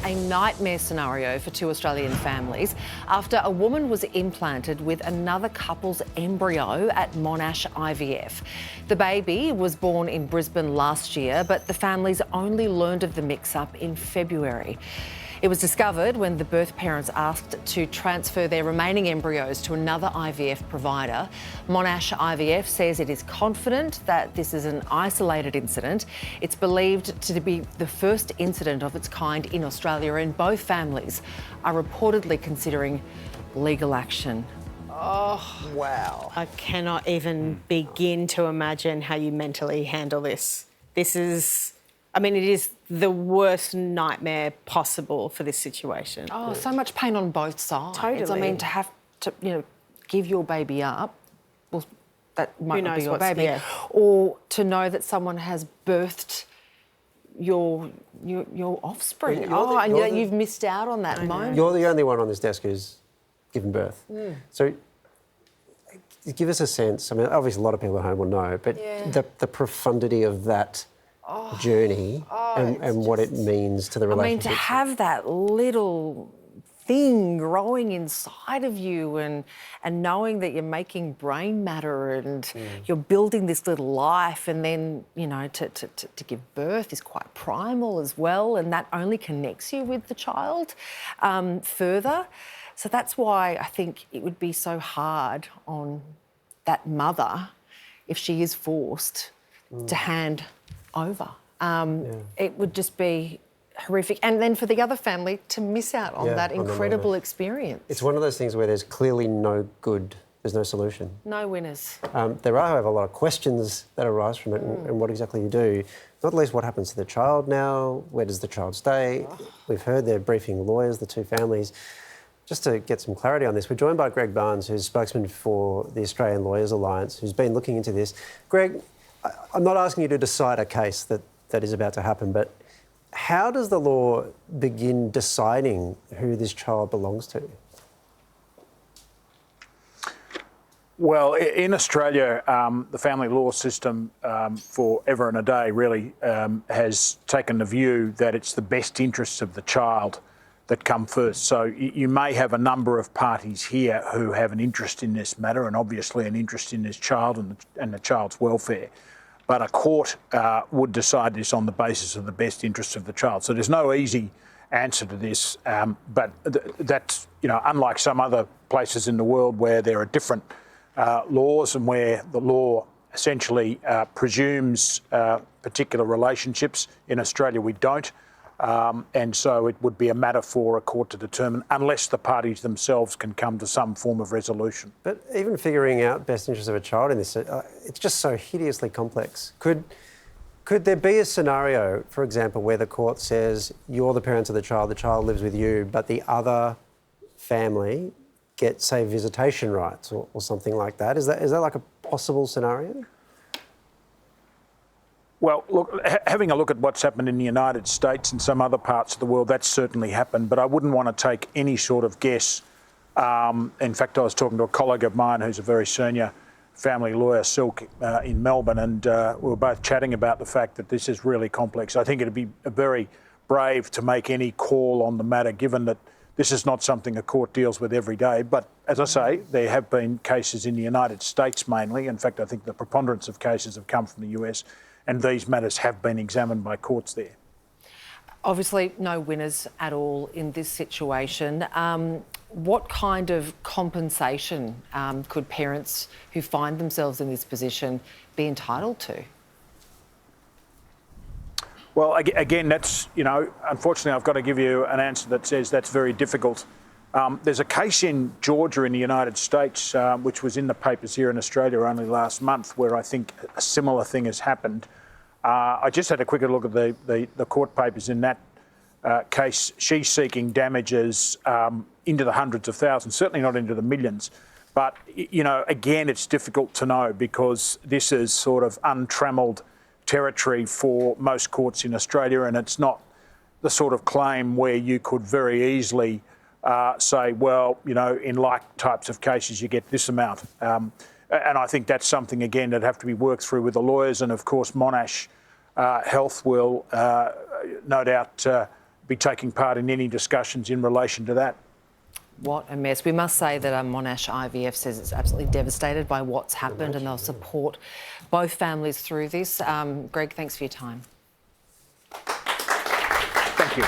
a nightmare scenario for two Australian families after a woman was implanted with another couple's embryo at Monash IVF. The baby was born in Brisbane last year, but the families only learned of the mix-up in February. It was discovered when the birth parents asked to transfer their remaining embryos to another IVF provider. Monash IVF says it is confident that this is an isolated incident. It's believed to be the first incident of its kind in Australia, and both families are reportedly considering legal action. Oh, wow. I cannot even begin to imagine how you mentally handle this. It is the worst nightmare possible for this situation. Oh, so much pain on both sides. Totally. I mean, to have to, give your baby up, well, that might not be your baby, or to know that someone has birthed your offspring. You've missed out on that moment. You're the only one on this desk who's given birth. So give us a sense. I mean, obviously a lot of people at home will know, but the profundity of that journey and what it means to the relationship. I mean, to have that little thing growing inside of you and knowing that you're making brain matter and you're building this little life, and then, to give birth is quite primal as well, and that only connects you with the child further. So that's why I think it would be so hard on that mother if she is forced to hand over. It would just be horrific. And then for the other family to miss out on that incredible experience. It's one of those things where there's clearly there's no solution. No winners. There are, however, a lot of questions that arise from it and what exactly you do. Not least what happens to the child now, where does the child stay? We've heard they're briefing lawyers, the two families. Just to get some clarity on this, we're joined by Greg Barnes, who's spokesman for the Australian Lawyers Alliance, who's been looking into this. Greg, I'm not asking you to decide a case that is about to happen, but how does the law begin deciding who this child belongs to? Well, in Australia, the family law system for ever and a day really has taken the view that it's the best interests of the child that come first. So you may have a number of parties here who have an interest in this matter and obviously an interest in this child and the child's welfare. But a court would decide this on the basis of the best interests of the child. So there's no easy answer to this. But that's, unlike some other places in the world where there are different laws and where the law essentially presumes particular relationships. In Australia, we don't. And so it would be a matter for a court to determine unless the parties themselves can come to some form of resolution. But even figuring out best interests of a child in this, it's just so hideously complex. Could there be a scenario, for example, where the court says you're the parents of the child lives with you, but the other family gets, say, visitation rights or something like that? Is that like a possible scenario? Well, look, having a look at what's happened in the United States and some other parts of the world, that's certainly happened, but I wouldn't want to take any sort of guess. In fact, I was talking to a colleague of mine who's a very senior family lawyer, Silk, in Melbourne, and we were both chatting about the fact that this is really complex. I think it'd be very brave to make any call on the matter, given that this is not something a court deals with every day. But as I say, there have been cases in the United States mainly. In fact, I think the preponderance of cases have come from the US, and these matters have been examined by courts there. Obviously, no winners at all in this situation. What kind of compensation could parents who find themselves in this position be entitled to? Well, again, that's, unfortunately, I've got to give you an answer that says that's very difficult. There's a case in Georgia in the United States, which was in the papers here in Australia only last month, where I think a similar thing has happened. I just had a quick look at the court papers in that case. She's seeking damages into the hundreds of thousands, certainly not into the millions. But, again, it's difficult to know because this is sort of untrammelled territory for most courts in Australia, and it's not the sort of claim where you could very easily say, well, in like types of cases, you get this amount. And I think that's something, again, that have to be worked through with the lawyers. And, of course, Monash Health will no doubt be taking part in any discussions in relation to that. What a mess. We must say that Monash IVF says it's absolutely devastated by what's happened and they'll support both families through this. Greg, thanks for your time. Thank you.